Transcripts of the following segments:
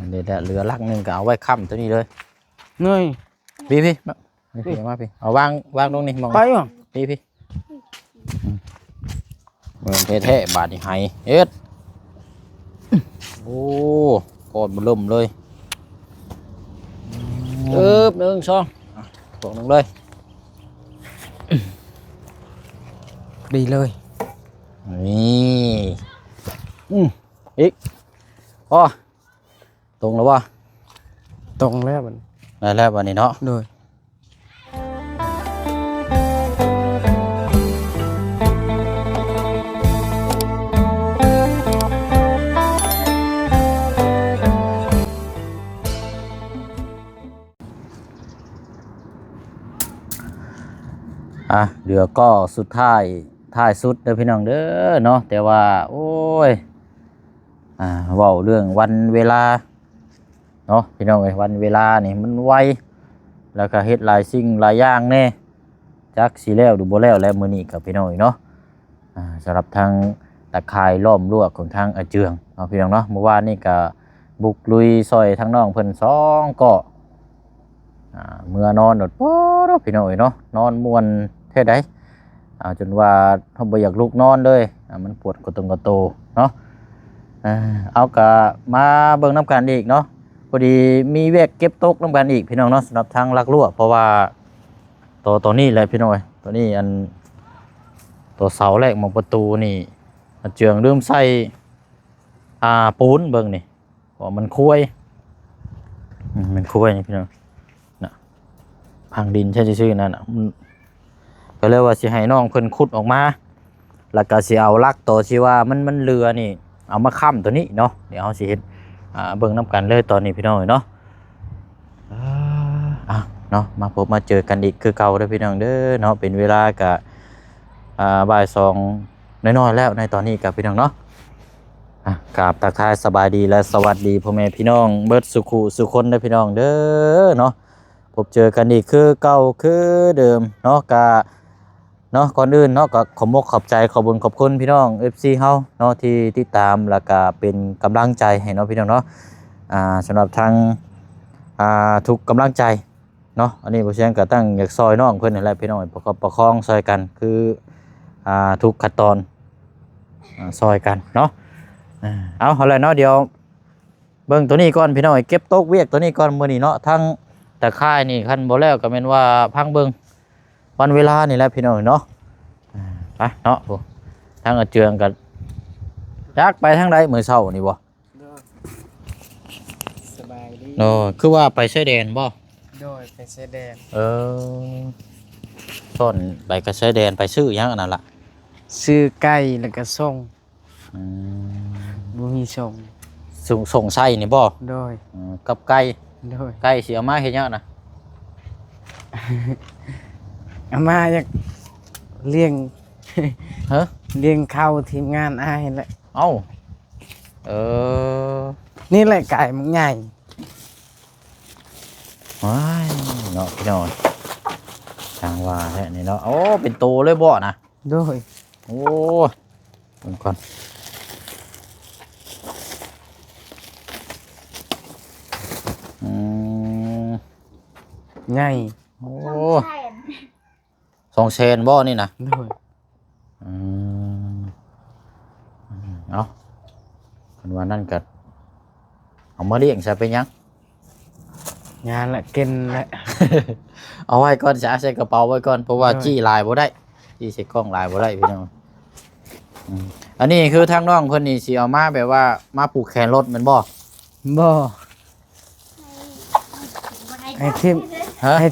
เดี๋ยวเหลือลักนึงก็เอาไว้ค้ำตัวนี้เลยเงยพี่พี่มาพี่เอาวางตรงนี้มองไปบ่พี่เมืองเท่ๆบาดนี่ไห้เอ็ดโอ้กอดมันล่มเลย1 2ตกลงเลยดีเลยนี่อีกอ๋อตรงแล้ววะตรงแล้วมันได้แล้ววันนี้เนาะโดยเดี๋ยวก็สุดท้ายสุดเด้อพี่น้องเด้อเนาะแต่ว่าโอ้ยเว้าเรื่องวันเวลาเนาะพี่น้องเอ้ยวันเวลานี่มันไวแล้วก็เฮ็ดหลายสิ่งหลายอย่างแน่จักสิแล้วหรือบ่แล้วแล้วมื้อนี้กับพี่น้องเนาะสำหรับทางตะข่ายล้อมรั้วของทางอาเจืองเนาะพี่น้องเนาะเมื่อวานนี่ก็บุกลุยซอยทางน้องเพิ่น2เกาะเมื่อนอนอดบ่เนาะพี่น้องเอ้ยเนาะนอนม่วนแท้ใดจนว่าเฮาบ่อยากลุกนอนเลยมันปวดกระตุงกระโตเนาะเอากะมาเบิ่งน้ำกันอีกเนาะพอดีมีเวกเก็บตกน้ำกันอีกพี่น้องเนาะสำหรับทางลักลั่วเพราะว่าตัวนี้เลยพี่น้องตัวนี้อันตัวเสาแรกมองประตูนี่เจืองลืมใส่ปูนเบิ่งนี่เพราะมันคุ้ยมันคุ้ยนี่พี่น้องน่ะพังดินใช่ชื่อนั่นน่ะก็เลยว่าสิให้น้องเพิ่นขุดออกมาแล้วก็สิเอาลักตัวที่ว่ามันเรือนี่เอามาค้ำตัวนี้เนาะเดี๋ยวเฮาสิเฮ็ดเบิ่งน้ำกันเลยตอนนี้พี่น้องเนาะเนาะมาพบมาเจอกันอีกคือเก่าเด้อพี่น้องเด้อเนาะเป็นเวลากะบ่าย2น้อยๆแล้วในตอนนี้กับพี่น้องเนาะกราบทักทายสบายดีและสวัสดีพ่อแม่พี่น้องเบิดสุขุสุคนเด้อพี่น้องเด้อเนาะพบเจอกันอีกคือเก่าคือเดิมเนาะกะเนาะก่อนอื่นเนาะก็ขอบคุณขอบใจขอบคุญขอบคุณพี่น้อง FC เฮาเนาะที่ติดตามแล้วก็เป็นกำลังใจให้เนาะพี่น้องเนาะสำหรับทางทุกกำลังใจเนาะอันนี้บ่เชียงก็ตั้งอยากซอยน้องเพิ่นนั่นแหละพี่น้องประคองซอยกันคือทุกขั้นตอนซอยกันเนาะเอาละเนาะเดี๋ยวเบิ่งตัวนี้ก่อนพี่น้องเก็บโต๊ะเวียกตัวนี้ก่อนมื้อนี้เนาะทั้งตะข่ายนี่คันบ่แล้วก็แม่นว่าพังเบิ่งวันเวลานี่แหละพี่น้องเนาะไปเนาะทางอาเจืองกันจักไปทางใดมื้อเช้านี่บ่สบายดีเนาะคือว่าไปชายแดนบ่โดยไปชายแดนต้นไปก็ชายแดนไปซื้อหยังอันนั้นล่ะซื้อไก่แล้วก็ส่งบ่มีส่งไส้นี่บ่โดยกับไก่โดยไก่สิเอามาเฮ็ดหยังน่ะ เอามาอยากเลี้ยงฮะเลี้ยงข้าวทีมงานอ้ายแหละเอ้านี่แหละไก่มันใหญ่ว้ายเนาะพี่น้องทางว่าแท้นี่เนาะโอ้เป็นโตเลยบ่นะโดยโอ้ผมก่อนใหญ่โอ้2 เซนบ่นี่นะโดยเอาคนว่านั่นก็เอามาเลี้ยงใส่เป็นยังงานละกินละ เอาไว้ก่อนจะใส่กระเป๋าไว้ก่อนเพราะว่าจี้ลายบ่ได้จี้ใส่กล้องลายบ่ได้พี่น้องอันนี้คือทางน้องเพิ่นนี่สิเอามาแบบว่ามาปลูกแขนรถแม่นบ่ให้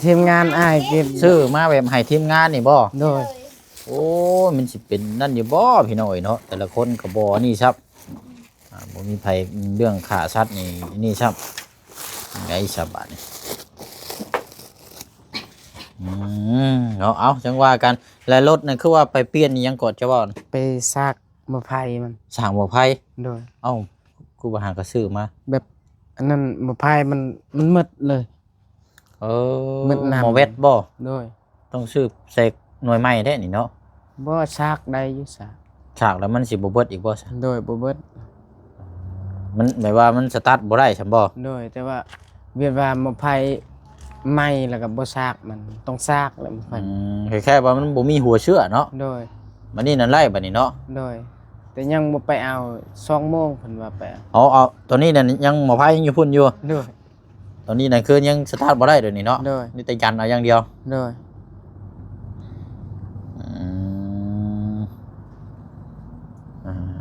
ทีมงานอ้ายกินซื้อมาแบบให้ทีมงานนี่บ่โดยโอ้มันสิเป็นนั่นอยู่บ่พี่น้อยเนาะแต่ละคนก็บ่นี่ครับบ่มีไผเรื่องฆ่าสัตว์นี่ครับไงฉบับนี่เอาจังว่ากันแล้วรถนั่นคือว่าไปเปลี่ยนยังกดจะว่าไปซากมะไผ่มันสร้างมะไผ่โดยกูบ่หาก็ซื้อมาแบบอันนั้นมะไผ่มันมืดเลยมืดน้ำหมอเวทบ่โดยต้องซื้อเสกหน่วยไม้แท้นี่เนาะบ่ซากได้อยู่ซากแล้วมันสิบ่เบิดอีกบ่ซะโดยบ่เบิด มันแบบว่ามันสตาร์ทบ่ได้ใช่บ่ โดยแต่ว่าเวียดว่ามาภัยไหม้แล้วก็บ่ซากมันต้องซากแล้วมันค่อย แค่ว่ามันบ่มีหัวเชื้อเนาะ โดย บัดนี้นั่นไล่บัดนี้เนาะ โดยแต่ยังบ่ไปเอา2 โมงเพิ่นว่าไปเอา เอาตัวนี้นั่นยังหมอพายยังอยู่พุ่นอยู่ โดย ตอนนี้นั่นคือยังสตาร์ทบ่ได้เดี๋ยวนี้เนาะ โดย นี่แต่ยันเอาอย่างเดียว โดย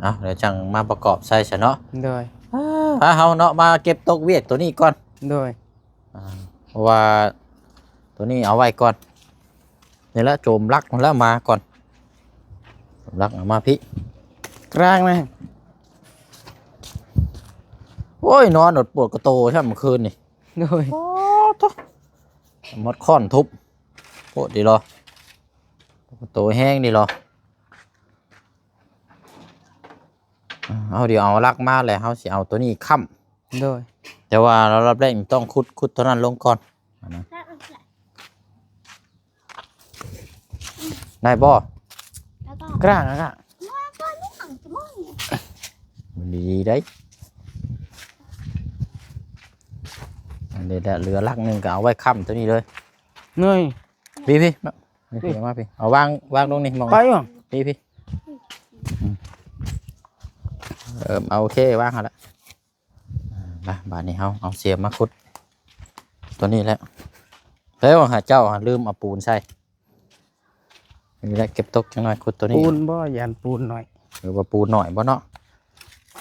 เอาเดี๋ยวจังมาประกอบใส่ซะเนาะ โดย พาเฮาเนาะมาเก็บตกเวียกตัวนี้ก่อน โดย เพราะว่าตัวนี้เอาไว้ก่อนนี่ละโจมลักมันแล้วมาก่อนโจมลักเอามาพี่ กลางนะ โอ้ยนอนอดปวดกระโตใช่เมื่อคืนนี่ โดย โอ้ทุหมดค้อนทุบโคตรดีรอกระโตแห้งดีรอเอาเดี๋ยวเอาลักมาเลยเขาสิเอาตัวนี้ค้ำ โดย แต่ว่าเรารับแรกต้องขุดเท่านั้นลงก่อนนะได้บ่ แล้วก็ กลางแล้วก็ มาก็นี่อ่างจะมองเนี่ย มันดีได้อันนี้แหละเหลือลักหนึ่งก็เอาไว้ค้ำตัวนี้เลย เหนื่อย พี่มาพี่เอามาพี่เอาวางตรงนี้มอง ไปบ่ พี่เอาโอเควางเอาละมาบานนี้เอาเสียมมาขุดตัวนี้แล้วแล้วหาเจ้าลืมเอาปูนใส่นี่แหละเก็บตกจังหน่อยขุดตัวนี้ ปูนบ่ยานปูนหน่อย หรือว่าปูนหน่อยบ่เนาะ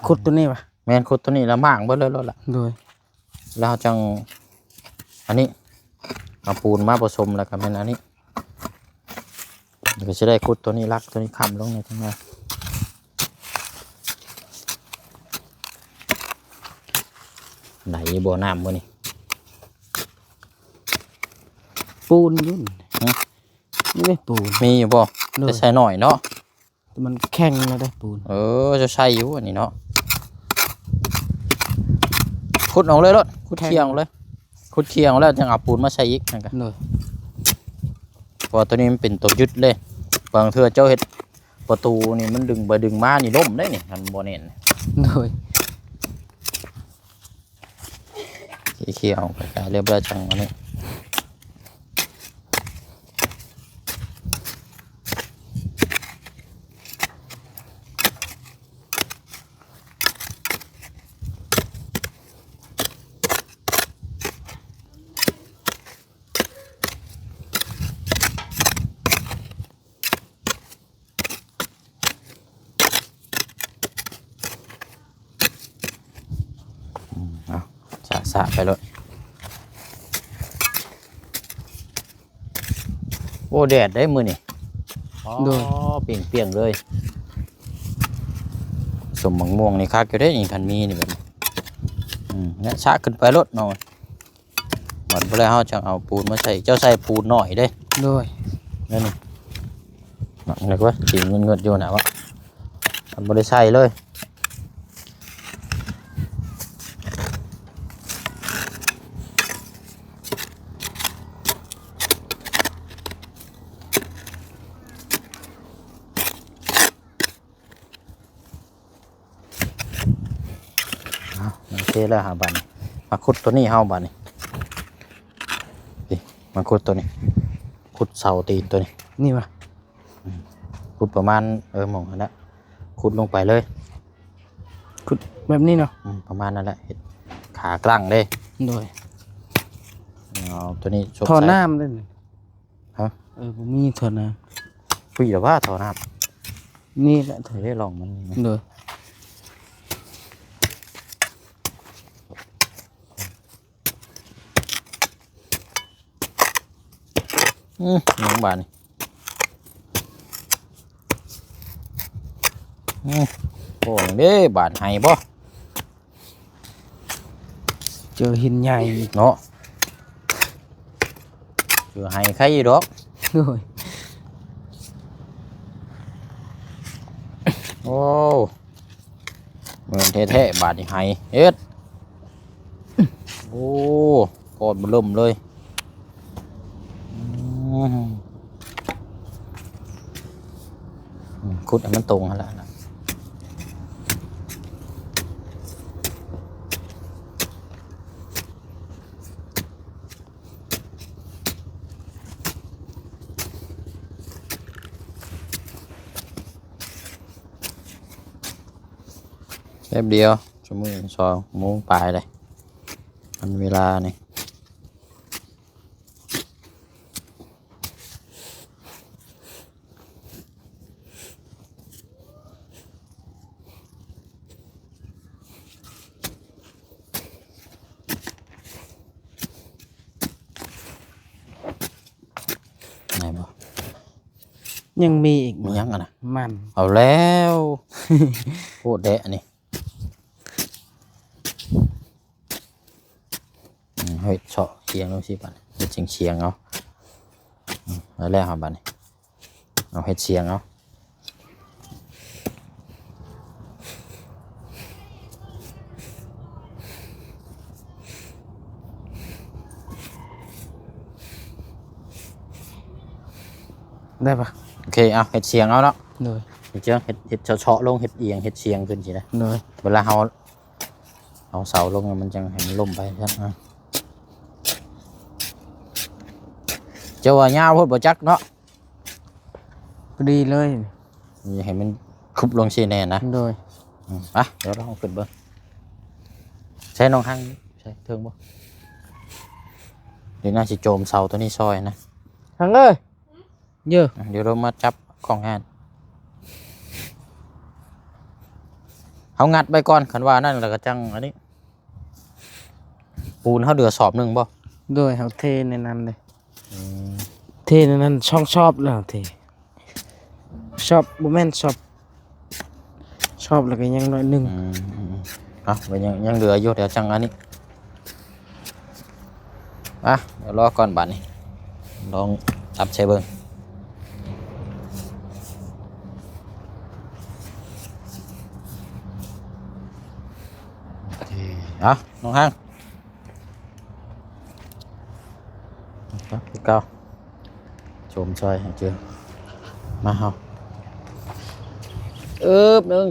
ขุดตัวนี้ป่ะ แม่นขุดตัวนี้แล้วมางเบิดเลยแล้วล่ะ โดย แล้วจังอันนี้เอาปูนมาผสมแล้วก็เป็นอันนี้เดี๋ยวก็จะได้ขุดตัวนี้ลักตัวนี้ค้ำลงในทั้งนั้นไหนบ่อน้ำบ่นี่ ปูนยุ่นนี่ได้ปูน มีอยู่บ่ โดย จะใส่หน่อยเนาะ แต่มันแข็งแล้วได้ปูน จะใส่อยู่อันนี้เนาะขุดออกเลยรถขุดเคียงออกเลยขุดเคียงออกแล้วจังเอาปูนมาใส่อีกนั่นก็ โดย เพราะตัวนี้มันเป็นตัวยึดเลยบางเทื่อเจ้าเฮ็ดประตูนี่มันดึงไปดึงมานี่ล่มได้นี่มันบ่เน่น โดย เคี่ยวไปกายเรียบร้อยจังอันนี้สะไปเลยโอ้แดดได้มือนี่เปลี่ยงเลยสมมังม่วงนี่คักอยู่ได้นี่คันมีนี่แบบเนี่ยชะขึ้นไปรถหน่อยหมดไปแล้วเขาจะเอาปูนมาใส่เจ้าใส่ปูนหน่อยได้ โดย นั่นนี่หนักเลยว่าสีเงินอยู่นะวะมันไม่ได้ใส่เลยโอเคแล้วหาบันมาขุดตัวนี้เฮาบันนี่มาขุดตัวนี้ขุดเสาตีนตัวนี้ นี่ป่ะ ขุดประมาณหมองนั่นแหละขุดลงไปเลย ขุดแบบนี้เนาะ ประมาณนั่นแหละเห็ดขากลางเลย โดย เอาตัวนี้ชก ถอ ใส่ น้ำได้เลย ฮะ ผมมีถอน้ คุยหรือว่าถอน้ ำนี่แหละ ำได้ลองมัน โดย น้องบานนี่โอ้ยเด้บานไห้บ่ เจอหินใหญ่ เนาะคือไห้ใครอยู่ดอก โดย โอ้เหมือนแท้ๆบาดนี่ไห้เอ็ดโอ้กอดมันเริ่มเลยขุดให้มันตรงหั่นล่ะ แป๊บเดียวชั่วโมง2 โมงปลายเลยมันเวลานี่ไหนบ่ ยังมีอีก มียังอ่ะนะ มัน เอาแล้วโคตรแดะนี่เฮ้ยเฉาะเชียงลงสิบัดเฮ็ดเชียงเอาแล้วแรกเอาบัดนี่เอาเฮ็ดเชียงเอาได้ปะ โอเคเอาเฮ็ดเชียงเอาเนาะ โดย เฮ็ดเชียงเฮ็ดเฉาะลงเฮ็ดเอียงเฮ็ดเชียงขึ้นสินะ โดย เวลาเอาเสาลงมันจังให้มันล่มไปใช่ไหมเจ้าว่ายาวโพดบ่จักเนาะ พอดีเลย อย่าให้มันคุบลงสิแน่นะ โดย ไปเดี๋ยวเราเอาขึ้นเบิ่งใช้น้องหั่งใช้เทิงบ่เดี๋ยวน่าสิโจมเสาตัวนี้ซอยนะ ทางเอ้ยเยอะ เดี๋ยวเรามาจับของงานเอางัดไปก่อนคันว่านั่นแล้วก็จังอันนี้ปูนเขาเดือสอบหนึ่งบ่ โดยเขาเทในนั้นเลยเทในนั้นชอบแล้วเทชอบบ่แม่นชอบแล้วก็ยังน้อยหนึง เอาไปยังเหลืออยู่เดี๋ยวจังอันนี้เดี๋ยวรอก่อนบัดนี้ลองจับใช้เบิ่งเอาน้องห้างครับพี่เก้าโจมซอยให้เจอมาเฮา1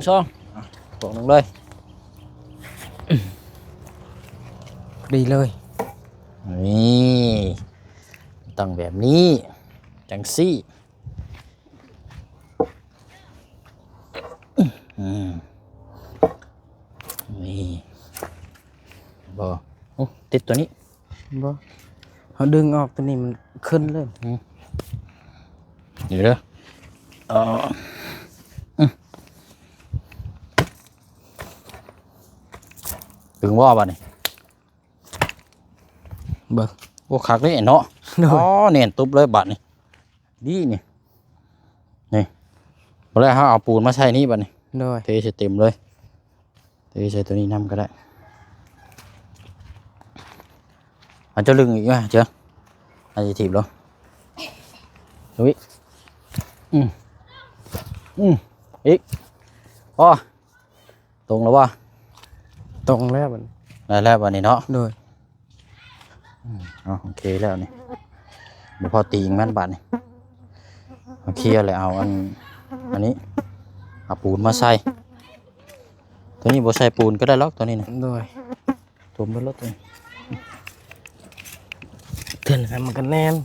2บอกลงเลย ดีเลย นี่ต้องแบบนี้จังซี่นี่บ่โอ้ติดตัวนี้ บ่เขาดึงออกตัวนี้มันขึ้นเลย เดี๋ยวเด้อถึงว่าบ่นี่ เบิ่ง โอ้คักเลยเนาะอ๋อเนียนตุ๊บเลยบัดนี่ดีนี่นี่บ่ได้เฮาเอาปูนมาใส่นี่บัดนี่ โดย เทใส่เต็มเลยเทใส่ตัวนี้นำก็ได้มันจะลึงอีกไหมเจ้าอาจจะถีบลงดูอีกอีกพอตรงแล้ววะ ตรงแล้วมัน ได้แล้ววันนี้เนาะ โดย โอเคแล้วนี่เดี๋ยวพอตีงแม่นบาดนี่เอาเคลียร์เลยเอาอันนี้เอาปูนมาใส่ตัวนี้บ่ใส่ปูนก็ได้ล็อกตัวนี้นะ โดย ตัวมันลดเลย เท่านั้นมันก็แน่น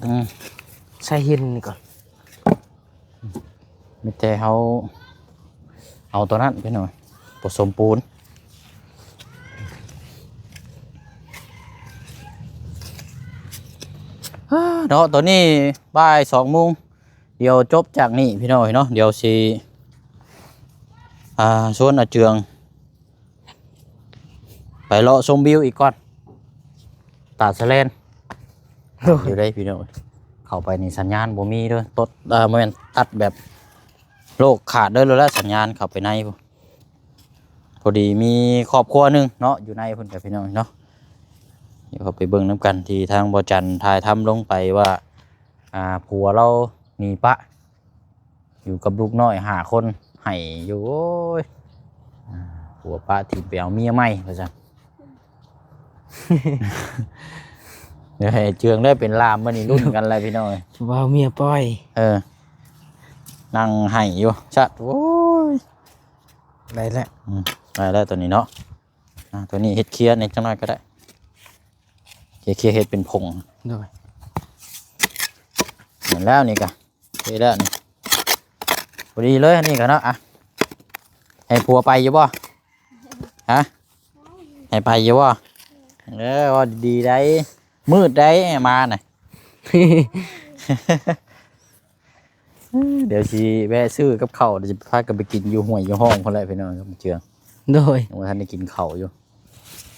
ใส่หินนี่ก่อน มีแต่เขาเอาตัวนั้นไปหน่อยผสมปูนเนาะตัวนี้บ่าย2 โมงเดี๋ยวจบจากนี่พี่น้อยเนาะเดี๋ยวสิชวนอาเจืองไปเลาะชมวิวอีกก่อนตาดสะเลนอยู่ได้พี่น้อยเข้าไปนี่สัญญาณบ่มีเด้อตดแม่นตัดแบบโลกขาดเด้อแล้วสัญญาณเข้าไปในพอดีมีครอบครัวหนึงเนาะอยู่ในพุ่นกับพี่น้อยเนาะเดี๋ยวเขาไปเบิ่งน้ำกันที่ทางบ่จันถ่ายทำลงไปว่าผัวเราหนีปะอยู่กับลูกน้อย5 คนให้อยู่โอ้ยผัวปะที่ไปเอาเมียใหม่ว่าซั่น เดี๋ยวให้เจืองได้เป็นลามมื้อนี้รุ่นกันเลยพี่น้อย ว้าวเมียปล่อย นั่งให้อยู่ชัดโอ้ย ได้แล้ว ได้แล้วตัวนี้เนาะตัวนี้เฮ็ดเคลียร์ในจังหน่อยก็ได้เคลียร์เฮ็ดเป็นผง โดย เหมือนแล้วนี่กะเคลียร์แล้วนี่พอดีเลยอันนี้กันเนาะให้ผัวไปอยู่บ่ ฮะให้ไปอยู่บ่ว่าดีได้มืดได้มาน่ะ เดี๋ยวสิแวะซื้อกับข้าวเดี๋ยวจะพากันไปกินอยู่ห้วยอยู่ห้องคนแรกพี่น้องครับเจือง โดย ยังว่าท่านได้กินข้าวอยู่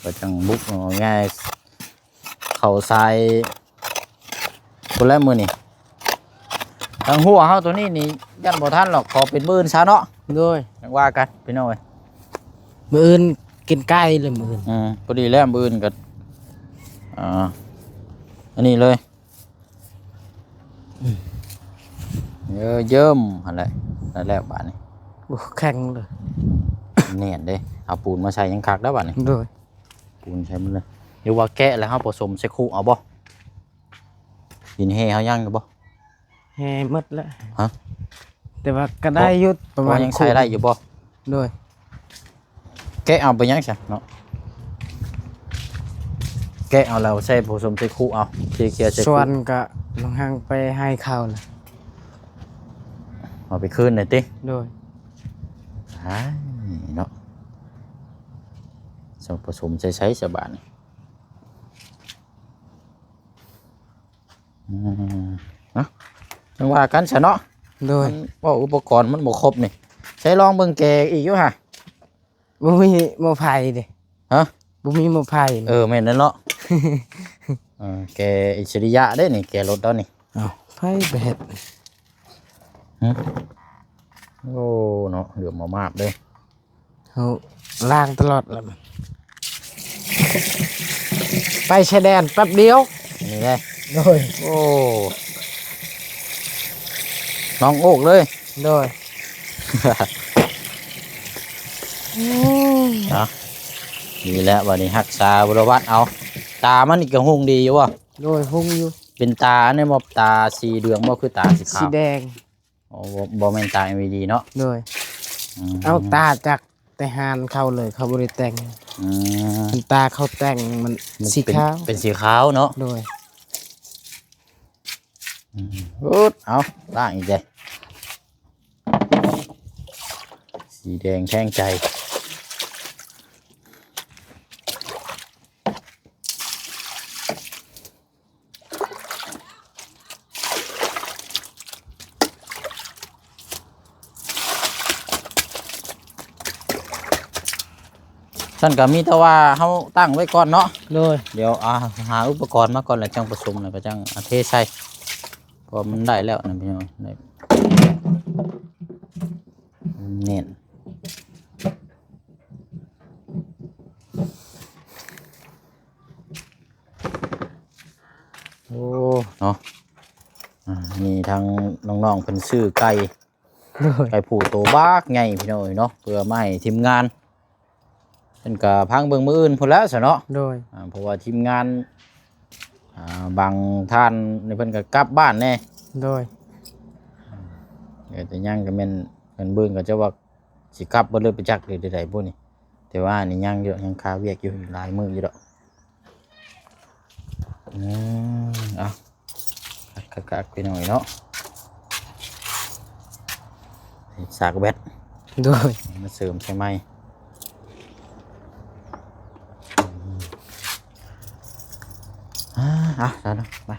ก็จังบุกเอาง่ายข้าวทรายคนแรกมื้อนี่ทางหัวเฮาตัวนี้นี่ยันบ่ทันหรอกขอเป็นมื้ออื่นซะเนาะ โดย จังว่ากันพี่น้องเอ้ย มื้ออื่นกินไก่เลยมื้ออื่น พอดีแล้วมื้ออื่นก็อันนี้เลยเยิ้มหั่นแหละนั่นแหละบาดนี้ โอ้แข็งเลย แน่นเด้เอาปูนมาใส่ยังคักแล้วบาดนี้ โดย ปูนใช้มันเลยหรือว่าแกะแล้วเฮาผสมใส่คู่เอาบ่กินเฮเฮายังอยู่บ่ แห่หมดแล้ว ฮะ แต่ว่าก็ได้อยุดประมาณ ยังใช้ได้อยู่บ่ โดย แกะเอาไปยังซะเนาะแกะเอาแล้วใส่ผสมใส่คู่เอาเคลียร์ใส่ ส่ คู่ วนก็ลงหางไปให้ข้าวเลย เอาไปคืนหน่อยติ โดย เนาะส่งผสมใช้สบายนี่เนาะจังว่ากันซะเนาะ โดย มันว่าอุปกรณ์มันบ่ครบนี่ใช้ลองเบิ่งแกอีกอยู่ฮะ บ่มีหม้อไฟเด้ ฮะ บ่มีหม้อไฟ แม่นนั่นเนาะ แกอิสริยะได้นี่แกรถแล้วนี่ เอาไฟไปเฮ็ด โอ้เนาะเหลือมามากเลย เฮาล้างตลอดแล้วมันไปชายแดนแป๊บเดียว นี่เลย โดย โอ้น้องโอกเลย โดย เนาะนี่แหละวันนี้รักษาบริวัตเอาตามันอีกกระหุงดีอยู่วะ โดยหุ้งอยู่ เป็นตาเนี่ยมอบตาสีเหลืองบ่คือตาสี สี ขาว แดง โอ้บ่แม่นตา LED เนาะ โดย ม เอาตาจากแต่หานเข้าเลยเขาบ่ได้แต่ง อืม มันตาเขาแต่งมัน มัน สีขาว เป็นสีขาวเนาะ โดย อุ๊ดเอาล่างอีกเลยสีแดงแช่งใจฉันก็มีแต่ว่าเขาตั้งไว้ก่อนเนาะ โดย เดี๋ยวหาอุปกรณ์มาก่อนแล้วจังผสมแล้วก็จังเทใส่พอมันได้แล้วนะพี่น้องได้เน่นโอ้เนาะมีทางน้องๆเพิ่นซื้อไก่ โดย ไก่ผูโตบากไงพี่น้องเนาะเพื่อไม่ให้ทีมงานเป็นกะพังเบิ่งมืออื่นพุ่นแล้วซะเนาะ โดย เพราะว่าทีมงานบางท่านในเพิ่นก็กลับบ้านแน่ โดย แต่ยังก็แม่นเพิ่นเบิ่งก็จะว่าสิกลับบ่เลยไปจักเลยใดๆพุ่นนี่แต่ว่านี่ยังเยอะยังคาเวียกอยู่หลายมื้ออยู่ดอกเอาคักๆไปหน่อยเนาะสากแบต โดย มาเสริมใช่ไหมแล้วนะไป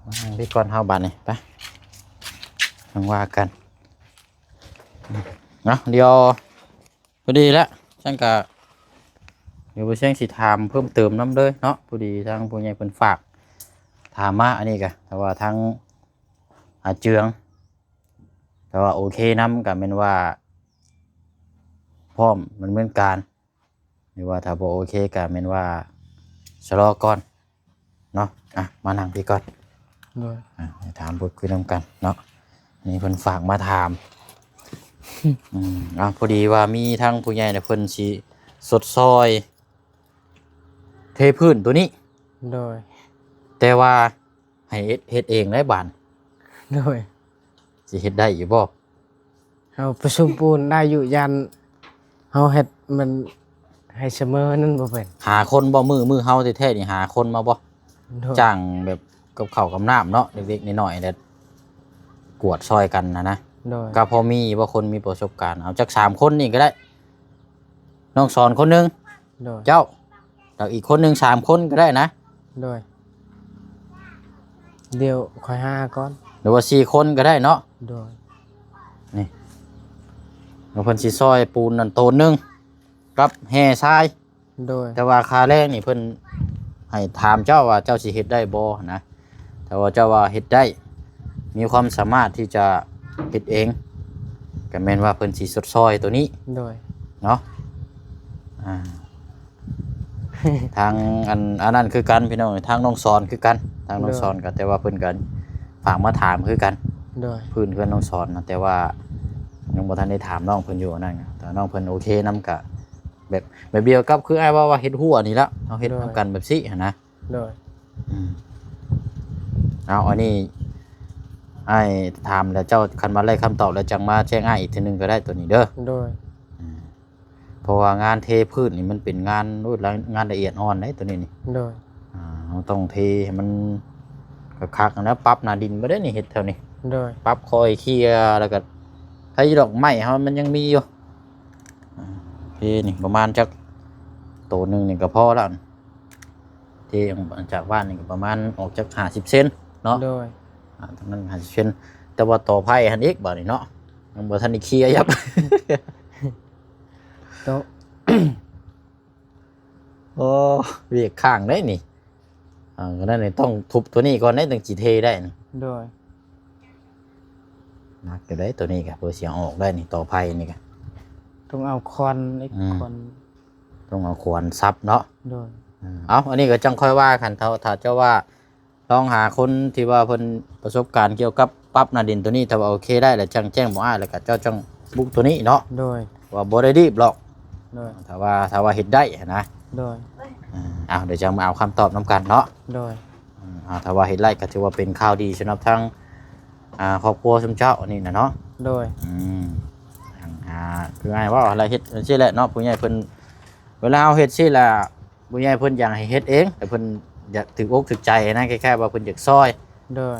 มานั่งที่ก่อนเฮาบัดนี่ไปทังว่ากันเนาะเดี๋ยวพอดีแล้วฉันก็เดี๋ยวไปเชียงสิถามเพิ่มเติมน้ำเลยเนาะพอดีทางผู้ใหญ่เพิ่นฝากถามมาอันนี้กะแต่ว่าทางเจืองแต่ว่าโอเคน้ำกับเป็นว่าพร้อมมันเหมือนกันหรือว่าถ้าบ่โอเคกับเป็นว่าชะลอก่อนเนาะมานั่งพี่ก่อน โดย ถามพูดคุยนำกันเนาะนี่เพิ่นฝากมาถามพอดีว่ามีทั้งผู้ใหญ่เนี่ยเพิ่นสิสดซอยเทพื้นตัวนี้ โดย แต่ว่าให้เฮ็ดเองได้บาน โดย สิเฮ็ดได้อยู่บ่ เฮาประชุมปูนได้อยู่ยันเฮาเฮ็ดมันให้เสมอนั่นบ่เป็น หาคนบ่มือเฮาแท้ๆนี่หาคนมาบ่ โดย จ้างแบบกับข้าวกับน้ำเนาะเล็กๆน้อยๆแล้วกวดซอยกันนะ โดย ก็พอมีว่าคนมีประสบการณ์เอาจัก3คนนี่ก็ได้น้องสอนคนหนึง โดย เจ้าแล้วอีกคนหนึง3คนก็ได้นะ โดยเดี๋ยวค่อยหาก่อน หรือว่า4คนก็ได้เนาะ โดย แล้วเพิ่นสิซอยปูนนั่นโตนหนึงกับแห่ทราย โดย แต่ว่าค่าแรงนี่เพิ่นให้ถามเจ้าว่าเจ้าสิเฮ็ดได้บ่นะแต่ว่าเจ้าว่าเฮ็ดได้มีความสามารถที่จะเฮ็ดเองก็แม่นว่าเพิ่นสิสดซอยตัวนี้ โดย เนาะอ่า ทางอันนั้นคือกันพี่น้องทางน้องสอนคือกันทางน้องสอนก็แต่ว่าเพิ่นก็ฝากมาถามคือกัน โดย พื้นเพื่อนน้องสอนนะแต่ว่ายังบ่ทันได้ถามน้องเพิ่นอยู่นั่นไงแต่น้องเพิ่นโอเคนํกะแบบเดียวกับคืออ้ายว่าเฮ็ดหัวนี่ละเอาเฮ็ดนํกันแบบสิหั่นนะ โดย อืมเอาอันนี้อ้ายถามแล้วเจ้าคันมาไล่คำตอบแล้วจังมาแจ้งอ้ายอีกทีนึงก็ได้ตัวนี้เด้อ โดย เพราะว่างานเทพื้นนี่มันเป็นงานงานละเอียดอ่อนได้ตัวนี้นี่ โดย เราต้องเทให้มันคักๆนะปรับหน้าดินบ่ได้นี่เฮ็ดแถวนี้ โดย ปรับคอยเคลียร์แล้วก็ถ้าดอกไม้เฮามันยังมีอยู่ที่นี่ประมาณจักโตนึงนี่ก็พอแล้วที่จากบ้านนี่ก็ประมาณออกจาก50เซนเนาะ โดย ตรงนั้น50เซนแต่ว่าต่อไผ่หันอีกบ่นี่เนาะยังบ่ทันได้เคลียร์ยับ โต๊ะ โอ้เวียกข้างได้นี่ก็นั่นนี่ต้องทุบตัวนี้ก่อนได้ถึงสิเทได้นี่ โดย นักอยู่ได้ตัวนี้ก็เพื่อเสียงออกได้นี่ต่อไผ่นี่ก็ ต้องเอาคอนคอน ต้องเอาขวานซับเนาะ โดย เอาอันนี้ก็จังค่อยว่ากันถ้าเจ้าว่าลองหาคนที่ว่าเพิ่นประสบการณ์เกี่ยวกับปรับหน้าดินตัวนี้ถ้าว่าโอเคได้แล้วจังแจ้งบ่อ้ายแล้วก็เจ้าจังบุกตัวนี้เนาะ โดย ว่าบ่ได้รีบหรอก โดย ถ้าว่าเฮ็ดได้นะ โดย เอาเดี๋ยวจะมาเอาคำตอบนํกันเนาะ โดย ถ้าว่าเฮ็ดได้ก็ถือว่าเป็นข่าวดีสำหรับทั้งครอบครัวซุมเจ้านี่นะเนาะ โดย คือง่ายว่าอะไรเฮ็ดซี่แหละเนาะผู้ใหญ่เพิ่นเวลาเอาเฮ็ดซี่ละผู้ใหญ่เพิ่นอยากให้เฮ็ดเองแต่เพิ่นอยากถึกอกถึกใจนะแค่ว่าเพิ่นอยากซอย โดย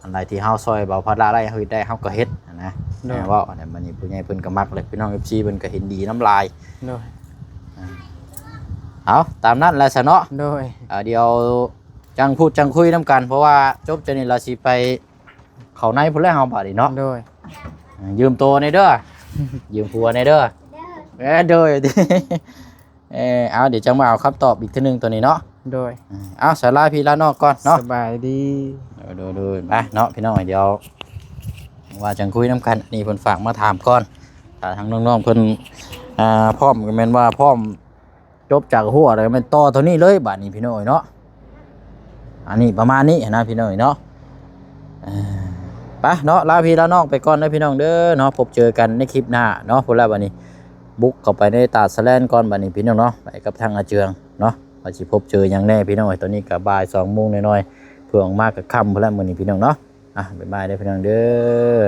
อะไรที่เฮาซอยเบาภาระอะไรเฮาเฮ็ดได้เฮาก็เฮ็ดนะ โดย ว่าเนี่ยมันนี่ผู้ใหญ่เพิ่นก็มักเลยพี่น้อง FC เพิ่นก็เห็นดีน้ำลาย โดย เอาตามนั้นแหละซะเนาะ โดย เดี๋ยวจังพูดจังคุยนํกันเพราะว่าจบจากนี้เราสิไปเข้าในพุ่นแล้วเฮาบัดนี้เนาะ โดย ยืมตัวในเด้อ ยืมผัวในเด้อ เด้อ เด้อ เอาเดี๋ยวจังมาเอาคำตอบอีกทีนึงตัวนี้เนาะ โดย เอาสาราพี่ลานอกก่อนเนาะ สบายดี ดูไปเนาะพี่น้องเดี๋ยวว่าจังคุยน้ำกันนี่เพิ่นฝากมาถามก่อนแต่ทางน้องๆเพิ่นพร้อมก็แม่นว่าพร้อมจบจากหัวแล้วก็แม่นต่อตัวนี้เลยบัดนี้พี่น้องเนาะอันนี้ประมาณนี้นะพี่น้องเนาะไปเนาะลาพี่ลานอกไปก่อนนะพี่น้องเด้อเนาะพบเจอกันในคลิปหน้าเนาะพุ่นแล้วบัดนี้บุกเข้าไปในตาดสะแลนก่อนบัดนี้พี่น้องเนาะไปกับทางอาเจืองเนาะว่าสิพบเจอหยังแน่พี่น้องตอนนี้ก็บ่าย 2 โมงหน่อยๆเพื่อออกมาก็ค่ำพุ่นแล้วมื้อนี้พี่น้องเนาะบ๊ายบายเด้อพี่น้องเด้อ